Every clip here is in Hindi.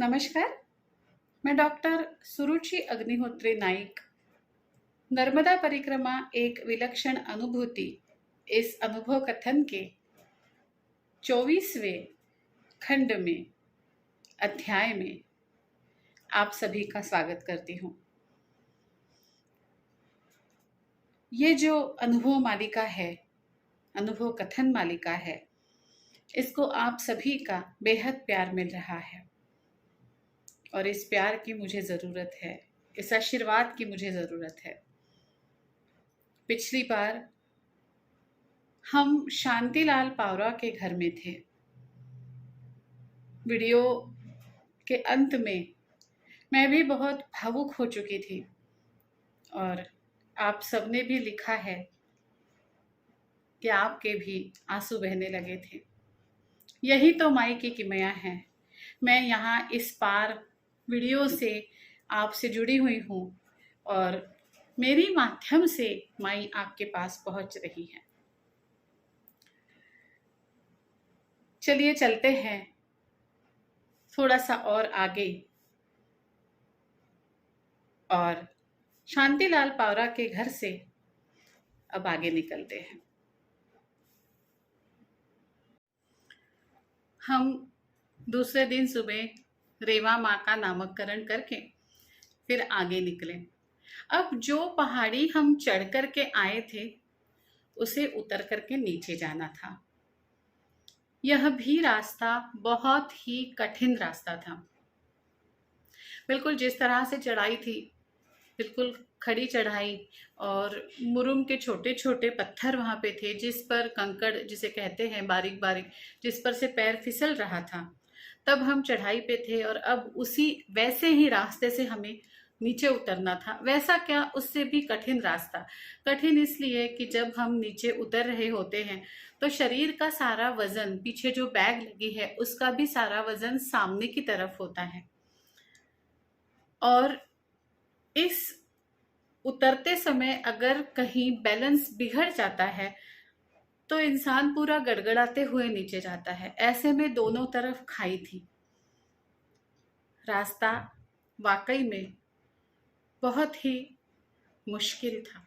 नमस्कार। मैं डॉक्टर सुरुचि अग्निहोत्री नाइक। नर्मदा परिक्रमा एक विलक्षण अनुभूति इस अनुभव कथन के 24वें खंड में अध्याय में आप सभी का स्वागत करती हूँ। ये जो अनुभव मालिका है, अनुभव कथन मालिका है, इसको आप सभी का बेहद प्यार मिल रहा है और इस प्यार की मुझे ज़रूरत है, इस आशीर्वाद की मुझे ज़रूरत है। पिछली बार हम शांतिलाल पावरा के घर में थे। वीडियो के अंत में मैं भी बहुत भावुक हो चुकी थी और आप सबने भी लिखा है कि आपके भी आंसू बहने लगे थे। यही तो माई की किमिया है। मैं यहाँ इस पार वीडियो से आपसे जुड़ी हुई हूँ और मेरी माध्यम से माई आपके पास पहुँच रही है। चलिए चलते हैं थोड़ा सा और आगे और शांतिलाल पावरा के घर से अब आगे निकलते हैं। हम दूसरे दिन सुबह रेवा माँ का नामकरण करके फिर आगे निकले। अब जो पहाड़ी हम चढ़ कर के आए थे उसे उतर करके नीचे जाना था। यह भी रास्ता बहुत ही कठिन रास्ता था। बिल्कुल जिस तरह से चढ़ाई थी, बिल्कुल खड़ी चढ़ाई और मुरुम के छोटे छोटे पत्थर वहाँ पे थे, जिस पर कंकड़ जिसे कहते हैं बारीक बारीक, जिस पर से पैर फिसल रहा था। तब हम चढ़ाई पे थे और अब उसी वैसे ही रास्ते से हमें नीचे उतरना था। वैसा क्या, उससे भी कठिन रास्ता। कठिन इसलिए कि जब हम नीचे उतर रहे होते हैं तो शरीर का सारा वजन, पीछे जो बैग लगी है उसका भी सारा वजन सामने की तरफ होता है और इस उतरते समय अगर कहीं बैलेंस बिगड़ जाता है तो इंसान पूरा गड़गड़ाते हुए नीचे जाता है। ऐसे में दोनों तरफ खाई थी। रास्ता वाकई में बहुत ही मुश्किल था।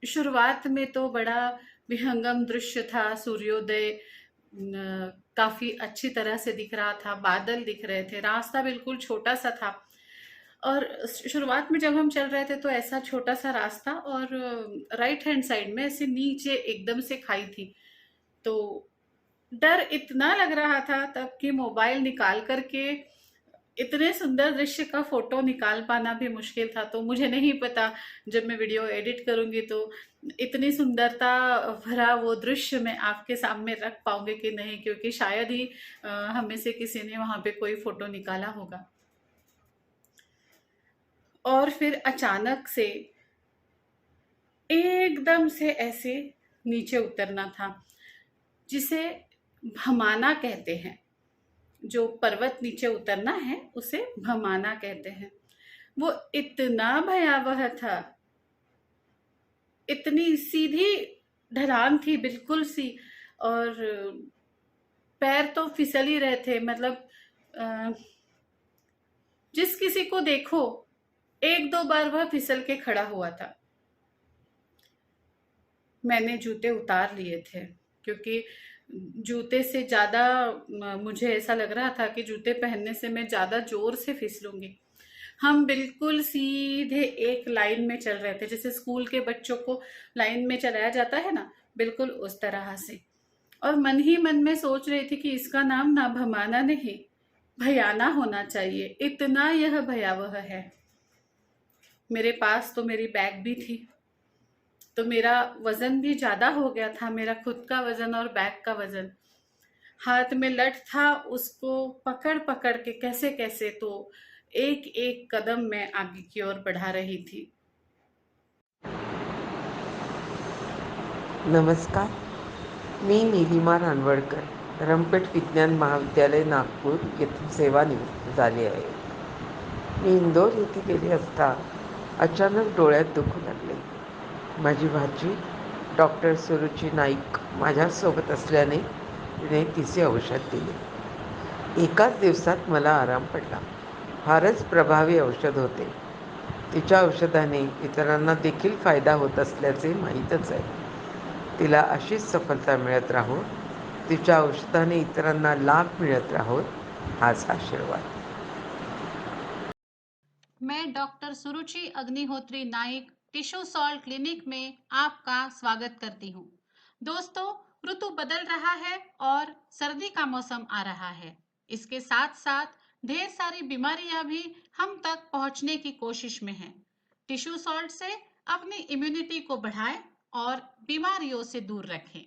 शुरुआत में तो बड़ा विहंगम दृश्य था। सूर्योदय काफी अच्छी तरह से दिख रहा था, बादल दिख रहे थे, रास्ता बिल्कुल छोटा सा था और शुरुआत में जब हम चल रहे थे तो ऐसा छोटा सा रास्ता और राइट हैंड साइड में ऐसे नीचे एकदम से खाई थी। तो डर इतना लग रहा था तब कि मोबाइल निकाल करके इतने सुंदर दृश्य का फोटो निकाल पाना भी मुश्किल था। तो मुझे नहीं पता जब मैं वीडियो एडिट करूंगी तो इतनी सुंदरता भरा वो दृश्य मैं आपके सामने रख पाऊंगी कि नहीं, क्योंकि शायद ही हमें से किसी ने वहां पे कोई फोटो निकाला होगा। और फिर अचानक से एकदम से ऐसे नीचे उतरना था, जिसे भमाना कहते हैं। जो पर्वत नीचे उतरना है उसे भमाना कहते हैं। वो इतना भयावह था, इतनी सीधी ढलान थी बिल्कुल सी और पैर तो फिसल ही रहे थे। मतलब जिस किसी को देखो एक दो बार वह फिसल के खड़ा हुआ था। मैंने जूते उतार लिए थे क्योंकि जूते से ज़्यादा मुझे ऐसा लग रहा था कि जूते पहनने से मैं ज़्यादा जोर से फिसलूंगी। हम बिल्कुल सीधे एक लाइन में चल रहे थे, जैसे स्कूल के बच्चों को लाइन में चलाया जाता है ना, बिल्कुल उस तरह से। और मन ही मन में सोच रही थी कि इसका नाम ना भमाना नहीं, भयाना होना चाहिए, इतना यह भयावह है। मेरे पास तो मेरी बैग भी थी, तो मेरा वजन भी ज्यादा हो गया था, मेरा खुद का वजन और बैग का वजन। हाथ में लठ था, उसको पकड़ पकड़ के कैसे कैसे तो एक एक कदम मैं आगे की ओर बढ़ा रही थी। नमस्कार, मी नीलिमा रानवडकर रमपेठ विज्ञान महाविद्यालय नागपूर येथून सेवानिवृत्त झाली आहे. मी इंदोर येथे गेले असता अचानक डोळ्यात दुखू लागले. माझी भाची डॉक्टर सुरुची नाईक माझ्यासोबत असल्याने तिने तिचे औषध दिले. एकाच दिवसात मला आराम पडला. फारच प्रभावी औषध होते. तिच्या औषधाने इतरांना देखील फायदा होत असल्याचे माहीतच आहे. तिला अशीच सफलता मिळत राहो, तिच्या औषधाने इतरांना लाभ मिळत राहो, हाच आशीर्वाद. मैं doctor Suruchi Agnihotri Naik tissue salt clinic में आपका स्वागत करती हूँ। दोस्तों, ऋतु बदल रहा है और सर्दी का मौसम आ रहा है। इसके साथ साथ ढेर सारी बीमारियां भी हम तक पहुंचने की कोशिश में हैं। टिश्यू सॉल्ट से अपनी इम्यूनिटी को बढ़ाएं और बीमारियों से दूर रखें।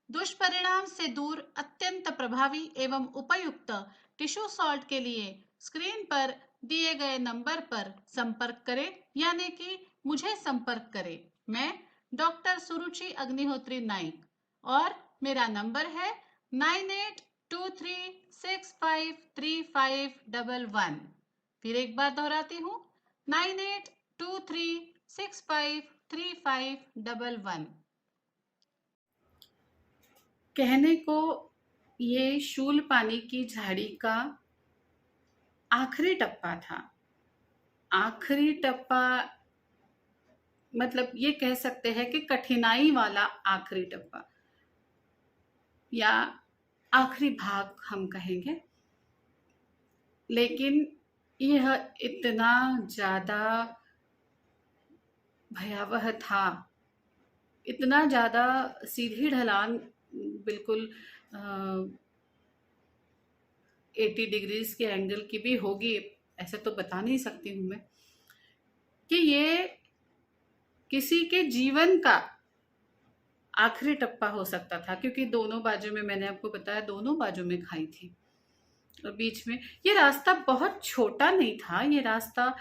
दुष्परिणाम से दूर अत्यंत प्रभावी एवं उपयुक्त टिश्यू सॉल्ट के लिए स्क्रीन पर दिए गए नंबर पर संपर्क करें, यानी कि मुझे संपर्क करें। मैं डॉक्टर सुरुचि अग्निहोत्री नाइक और मेरा नंबर है 9823653511। फिर एक बार दोहराती हूँ, 9823653511। कहने को ये शूल पानी की झाड़ी का आखिरी टप्पा था। आखिरी टप्पा मतलब ये कह सकते हैं कि कठिनाई वाला आखिरी टप्पा या आखिरी भाग हम कहेंगे, लेकिन यह इतना ज़्यादा भयावह था, इतना ज़्यादा सीधी ढलान, बिल्कुल 80 डिग्रीज के एंगल की भी होगी, ऐसे तो बता नहीं सकती हूँ मैं, कि ये किसी के जीवन का आखिरी टप्पा हो सकता था। क्योंकि दोनों बाजू में, मैंने आपको बताया, दोनों बाजू में खाई थी और बीच में ये रास्ता बहुत छोटा नहीं था, ये रास्ता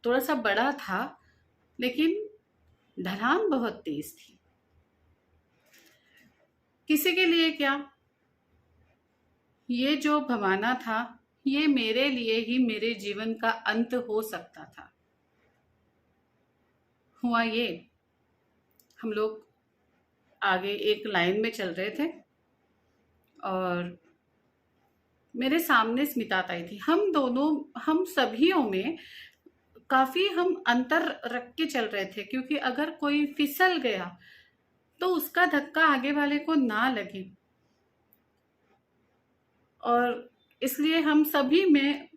थोड़ा सा बड़ा था, लेकिन ढलान बहुत तेज थी। किसी के लिए क्या, ये जो भवाना था, ये मेरे लिए ही मेरे जीवन का अंत हो सकता था। हुआ ये, हम लोग आगे एक लाइन में चल रहे थे और मेरे सामने स्मिता ताई थी। हम सभियों में काफी हम अंतर रख के चल रहे थे, क्योंकि अगर कोई फिसल गया तो उसका धक्का आगे वाले को ना लगे, और इसलिए हम सभी में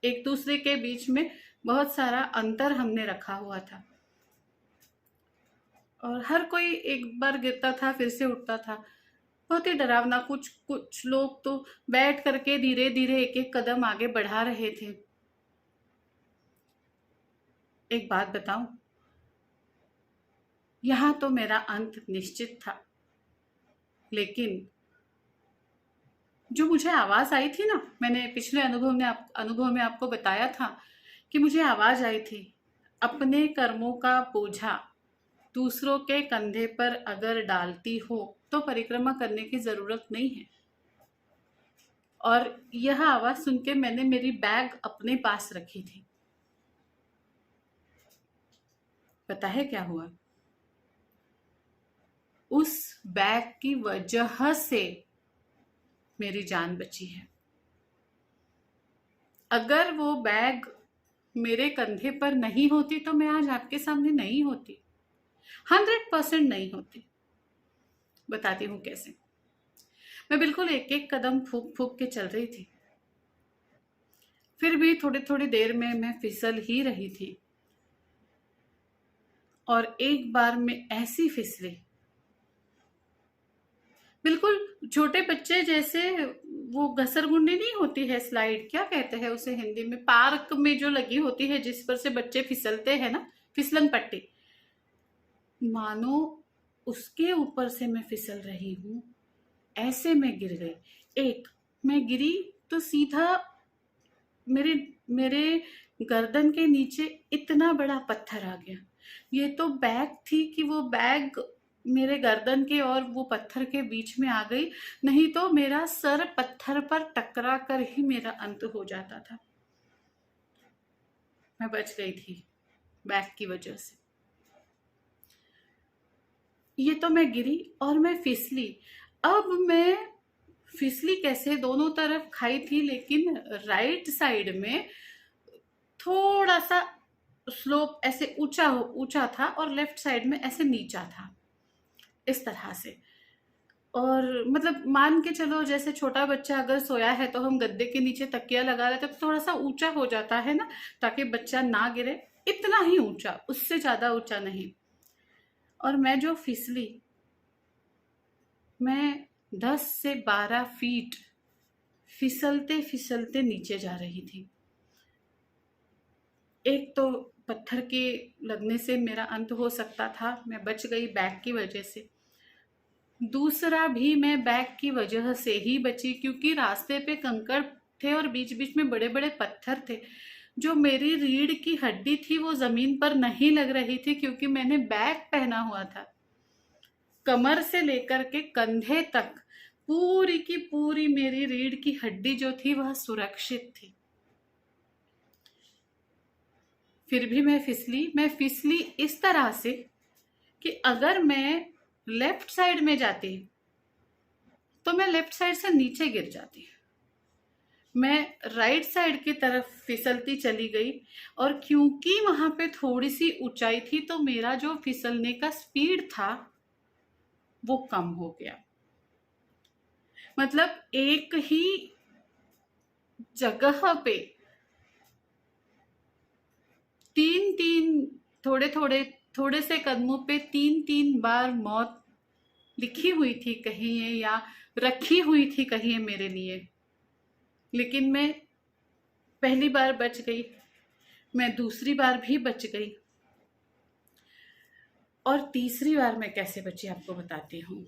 एक दूसरे के बीच में बहुत सारा अंतर हमने रखा हुआ था और हर कोई एक बार गिरता था फिर से उठता था। बहुत ही डरावना। कुछ लोग तो बैठ करके धीरे धीरे एक एक कदम आगे बढ़ा रहे थे। एक बात बताऊं, यहां तो मेरा अंत निश्चित था, लेकिन जो मुझे आवाज आई थी ना, मैंने पिछले अनुभव में आपको बताया था कि मुझे आवाज आई थी, अपने कर्मों का बोझा दूसरों के कंधे पर अगर डालती हो तो परिक्रमा करने की जरूरत नहीं है। और यह आवाज सुन के मैंने मेरी बैग अपने पास रखी थी। पता है क्या हुआ? उस बैग की वजह से मेरी जान बची है। अगर वो बैग मेरे कंधे पर नहीं होती तो मैं आज आपके सामने नहीं होती, 100% नहीं होती। बताती हूँ कैसे। मैं बिल्कुल एक एक कदम फूक फूक के चल रही थी, फिर भी थोड़ी थोड़ी देर में मैं फिसल ही रही थी, और एक बार मैं ऐसी फिसली, बिल्कुल छोटे बच्चे जैसे, वो घसरगुंडी नहीं होती है, स्लाइड क्या कहते हैं उसे हिंदी में, पार्क में जो लगी होती है जिस पर से बच्चे फिसलते हैं ना, फिसलन पट्टी, मानो उसके ऊपर से मैं फिसल रही हूं। ऐसे मैं गिर गई। मैं गिरी तो सीधा मेरे मेरे गर्दन के नीचे इतना बड़ा पत्थर आ गया। ये तो बैग थी कि वो बैग मेरे गर्दन के और वो पत्थर के बीच में आ गई, नहीं तो मेरा सर पत्थर पर टकरा कर ही मेरा अंत हो जाता था। मैं बच गई थी बैग की वजह से। ये तो मैं गिरी और मैं फिसली। अब मैं फिसली कैसे, दोनों तरफ खाई थी लेकिन राइट साइड में थोड़ा सा स्लोप ऐसे ऊंचा ऊंचा था और लेफ्ट साइड में ऐसे नीचा था, इस तरह से। और मतलब मान के चलो जैसे छोटा बच्चा अगर सोया है तो हम गद्दे के नीचे तकिया लगा लेते तो थोड़ा सा ऊंचा हो जाता है ना, ताकि बच्चा ना गिरे, इतना ही ऊंचा, उससे ज्यादा ऊंचा नहीं। और मैं जो फिसली, मैं 10 से 12 फीट फिसलते फिसलते नीचे जा रही थी। एक तो पत्थर के लगने से मेरा अंत हो सकता था, मैं बच गई बैग की वजह से। दूसरा भी मैं बैग की वजह से ही बची क्योंकि रास्ते पे कंकड़ थे और बीच बीच में बड़े बड़े पत्थर थे। जो मेरी रीढ़ की हड्डी थी वो जमीन पर नहीं लग रही थी क्योंकि मैंने बैग पहना हुआ था। कमर से लेकर के कंधे तक पूरी की पूरी मेरी रीढ़ की हड्डी जो थी वह सुरक्षित थी। फिर भी मैं फिसली इस तरह से कि अगर मैं लेफ्ट साइड में जाती तो मैं लेफ्ट साइड से नीचे गिर जाती। मैं राइट साइड की तरफ फिसलती चली गई और क्योंकि वहां पे थोड़ी सी ऊंचाई थी तो मेरा जो फिसलने का स्पीड था वो कम हो गया। मतलब एक ही जगह पे तीन तीन, थोड़े थोड़े थोड़े से कदमों पे तीन तीन बार मौत लिखी हुई थी कहीं है या रखी हुई थी कहीं है मेरे लिए। लेकिन मैं पहली बार बच गई, मैं दूसरी बार भी बच गई, और तीसरी बार मैं कैसे बची आपको बताती हूँ।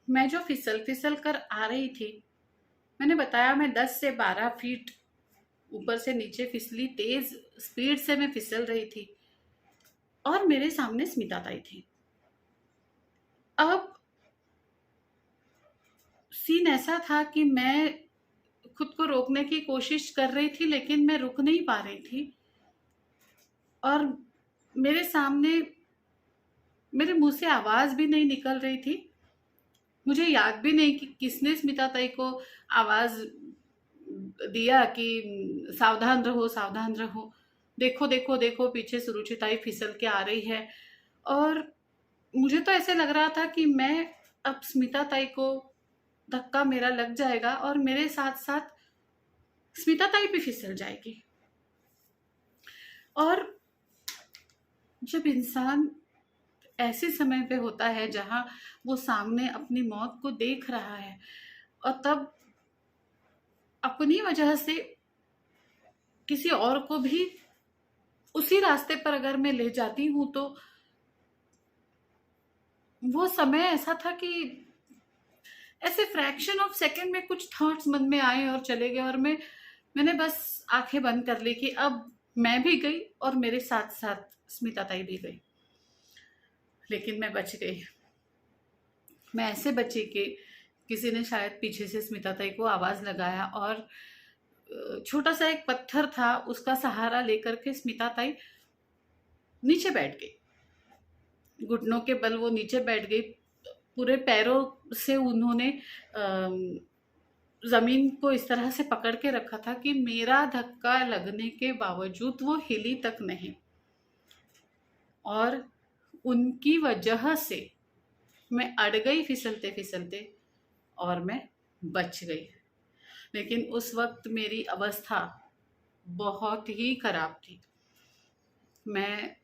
मैं जो फिसल फिसल कर आ रही थी, मैंने बताया मैं 10 से 12 फीट ऊपर से नीचे फिसली, तेज स्पीड से मैं फिसल रही थी और मेरे सामने स्मिता ताई थी। अब सीन ऐसा था कि मैं खुद को रोकने की कोशिश कर रही थी लेकिन मैं रुक नहीं पा रही थी। और मेरे सामने, मेरे मुंह से आवाज भी नहीं निकल रही थी। मुझे याद भी नहीं कि किसने स्मिता ताई को आवाज दिया कि सावधान रहो सावधान रहो, देखो देखो देखो पीछे सुरुचिताई फिसल के आ रही है। और मुझे तो ऐसे लग रहा था कि मैं, अब स्मिता ताई को धक्का मेरा लग जाएगा और मेरे साथ साथ स्मिता ताई भी फिसल जाएगी। और जब इंसान ऐसे समय पे होता है जहां वो सामने अपनी मौत को देख रहा है और तब अपनी वजह से किसी और को भी उसी रास्ते पर अगर मैं ले जाती हूँ तो वो समय ऐसा था कि ऐसे फ्रैक्शन ऑफ सेकंड में कुछ थॉट्स मन में आए और चले गए और मैंने बस आंखें बंद कर ली कि अब मैं भी गई और मेरे साथ साथ स्मिता ताई भी गई। लेकिन मैं बच गई। मैं ऐसे बची कि किसी ने शायद पीछे से स्मिता ताई को आवाज लगाया और छोटा सा एक पत्थर था उसका सहारा लेकर के स्मिता ताई नीचे बैठ गई। घुटनों के बल वो नीचे बैठ गई। पूरे पैरों से उन्होंने जमीन को इस तरह से पकड़ के रखा था कि मेरा धक्का लगने के बावजूद वो हिली तक नहीं। और उनकी वजह से मैं अड़ गई फिसलते फिसलते और मैं बच गई। लेकिन उस वक्त मेरी अवस्था बहुत ही खराब थी। मैं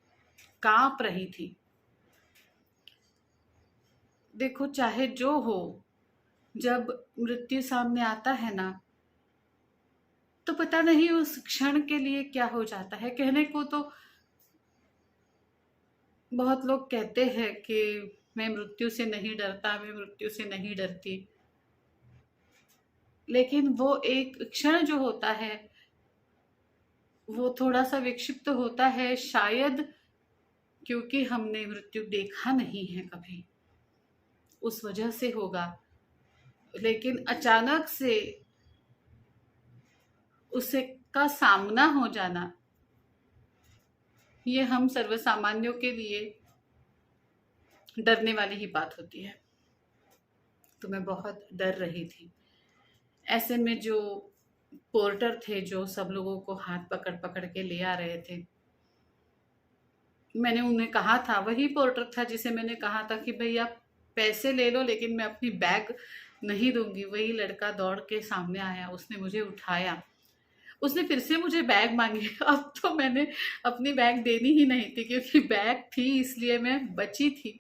कांप रही थी। देखो चाहे जो हो, जब मृत्यु सामने आता है ना तो पता नहीं उस क्षण के लिए क्या हो जाता है। कहने को तो बहुत लोग कहते हैं कि मैं मृत्यु से नहीं डरता, मैं मृत्यु से नहीं डरती, लेकिन वो एक क्षण जो होता है वो थोड़ा सा विक्षिप्त होता है, शायद क्योंकि हमने मृत्यु देखा नहीं है कभी, उस वजह से होगा। लेकिन अचानक से उसे का सामना हो जाना, ये हम सर्वसामान्यों के लिए डरने वाली ही बात होती है। तो मैं बहुत डर रही थी। ऐसे में जो पोर्टर थे, जो सब लोगों को हाथ पकड़ पकड़ के ले आ रहे थे, मैंने उन्हें कहा था, वही पोर्टर था जिसे मैंने कहा था कि भैया पैसे ले लो लेकिन मैं अपनी बैग नहीं दूंगी। वही लड़का दौड़ के सामने आया, उसने मुझे उठाया, उसने फिर से मुझे बैग मांगी। अब तो मैंने अपनी बैग देनी ही नहीं थी, क्योंकि बैग थी इसलिए मैं बची थी।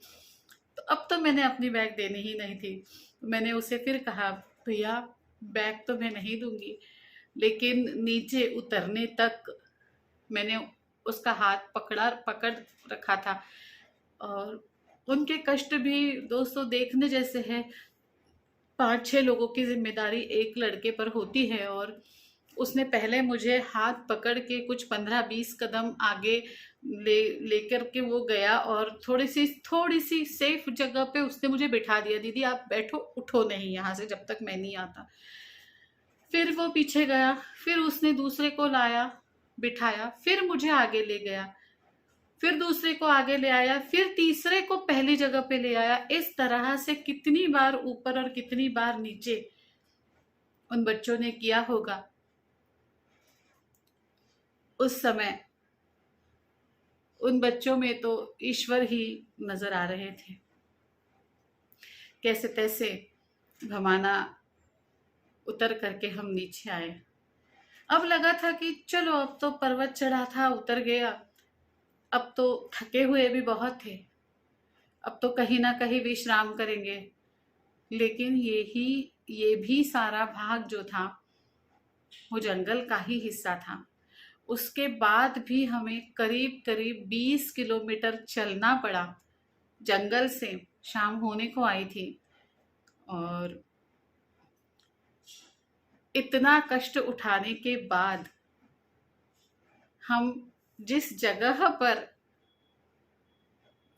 तो अब तो मैंने अपनी बैग देनी ही नहीं थी। मैंने उसे फिर कहा, भैया बैग तो मैं नहीं दूंगी, लेकिन नीचे उतरने तक मैंने उसका हाथ पकड़ रखा था। और उनके कष्ट भी दोस्तों देखने जैसे है। 5-6 लोगों की जिम्मेदारी एक लड़के पर होती है, और उसने पहले मुझे हाथ पकड़ के कुछ 15-20 कदम आगे लेकर के वो गया, और थोड़ी सी सेफ जगह पे उसने मुझे बिठा दिया। दीदी आप बैठो, उठो नहीं यहाँ से जब तक मैं नहीं आता। फिर वो पीछे गया, फिर उसने दूसरे को लाया, बिठाया, फिर मुझे आगे ले गया, फिर दूसरे को आगे ले आया, फिर तीसरे को पहली जगह पे ले आया। इस तरह से कितनी बार ऊपर और कितनी बार नीचे उन बच्चों ने किया होगा। उस समय उन बच्चों में तो ईश्वर ही नजर आ रहे थे। कैसे तैसे भमाना उतर करके हम नीचे आए। अब लगा था कि चलो अब तो पर्वत चढ़ा था, उतर गया, अब तो थके हुए भी बहुत थे, अब तो कहीं ना कहीं विश्राम करेंगे। लेकिन ये भी सारा भाग जो था वो जंगल का ही हिस्सा था। उसके बाद भी हमें करीब करीब 20 किलोमीटर चलना पड़ा जंगल से। शाम होने को आई थी, और इतना कष्ट उठाने के बाद हम जिस जगह पर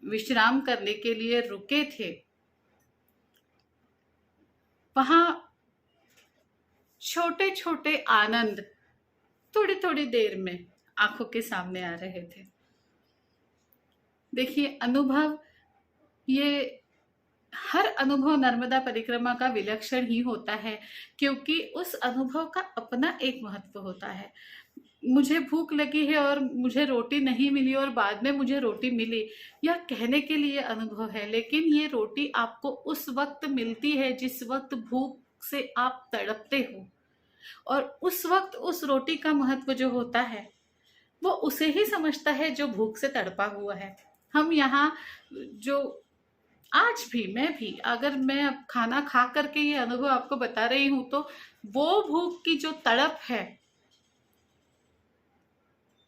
विश्राम करने के लिए रुके थे, वहां छोटे छोटे आनंद थोड़ी थोड़ी देर में आंखों के सामने आ रहे थे। देखिए, अनुभव, ये हर अनुभव नर्मदा परिक्रमा का विलक्षण ही होता है, क्योंकि उस अनुभव का अपना एक महत्व होता है। मुझे भूख लगी है और मुझे रोटी नहीं मिली और बाद में मुझे रोटी मिली, यह कहने के लिए अनुभव है। लेकिन ये रोटी आपको उस वक्त मिलती है जिस वक्त भूख से आप तड़पते हो, और उस वक्त उस रोटी का महत्व जो होता है वो उसे ही समझता है जो भूख से तड़पा हुआ है। हम यहाँ जो आज भी, मैं भी, अगर मैं अब खाना खा करके ये अनुभव आपको बता रही हूं, तो वो भूख की जो तड़प है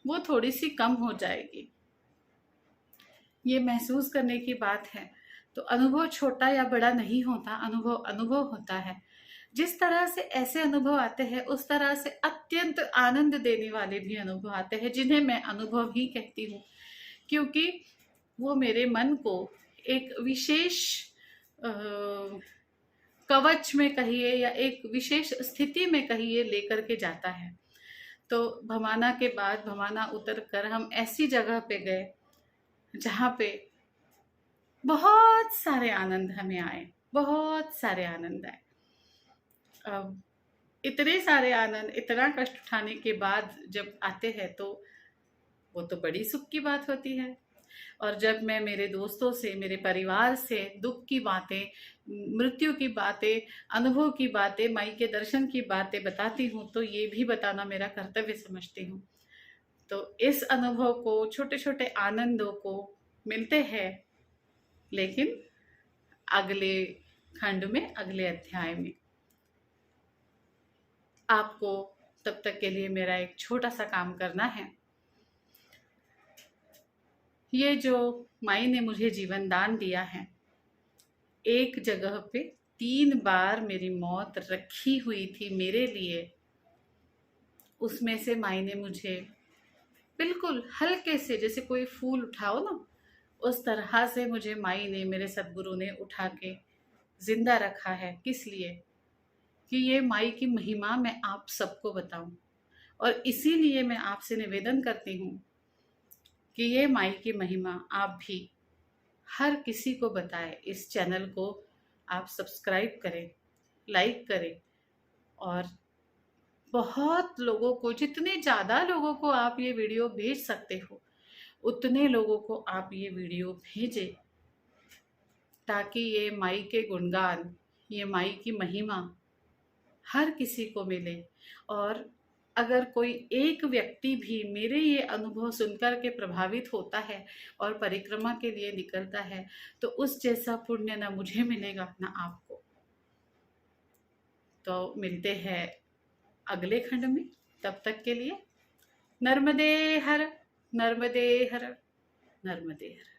वो थोड़ी सी कम हो जाएगी। ये महसूस करने की बात है। तो अनुभव छोटा या बड़ा नहीं होता, अनुभव अनुभव होता है। जिस तरह से ऐसे अनुभव आते हैं, उस तरह से अत्यंत आनंद देने वाले भी अनुभव आते हैं, जिन्हें मैं अनुभव ही कहती हूँ, क्योंकि वो मेरे मन को एक विशेष कवच में कहिए या एक विशेष स्थिति में कहिए लेकर के जाता है। तो भमाना के बाद, भमाना उतर कर हम ऐसी जगह पे गए जहाँ पे बहुत सारे आनंद हमें आए, बहुत सारे आनंद आए। अब इतने सारे आनंद, इतना कष्ट उठाने के बाद जब आते हैं तो वो तो बड़ी सुख की बात होती है। और जब मैं मेरे दोस्तों से, मेरे परिवार से दुख की बातें, मृत्यु की बातें, अनुभव की बातें, माई के दर्शन की बातें बताती हूँ, तो ये भी बताना मेरा कर्तव्य समझती हूँ। तो इस अनुभव को, छोटे छोटे आनंदों को मिलते हैं, लेकिन अगले खंड में, अगले अध्याय में। आपको तब तक के लिए मेरा एक छोटा सा काम करना है। ये जो माई ने मुझे जीवन दान दिया है, एक जगह पे 3 बार मेरी मौत रखी हुई थी मेरे लिए, उसमें से माई ने मुझे बिल्कुल हल्के से, जैसे कोई फूल उठाओ ना, उस तरह से मुझे माई ने, मेरे सदगुरु ने उठा के जिंदा रखा है। किस लिए? कि ये माई की महिमा मैं आप सबको बताऊं, और इसीलिए मैं आपसे निवेदन करती हूँ कि ये माई की महिमा आप भी हर किसी को बताएं, इस चैनल को आप सब्सक्राइब करें, लाइक करें और बहुत लोगों को, जितने ज़्यादा लोगों को आप ये वीडियो भेज सकते हो उतने लोगों को आप ये वीडियो भेजें, ताकि ये माई के गुणगान, ये माई की महिमा हर किसी को मिले। और अगर कोई एक व्यक्ति भी मेरे ये अनुभव सुनकर के प्रभावित होता है और परिक्रमा के लिए निकलता है, तो उस जैसा पुण्य ना मुझे मिलेगा ना आपको। तो मिलते हैं अगले खंड में, तब तक के लिए नर्मदे हर, नर्मदे हर, नर्मदे हर।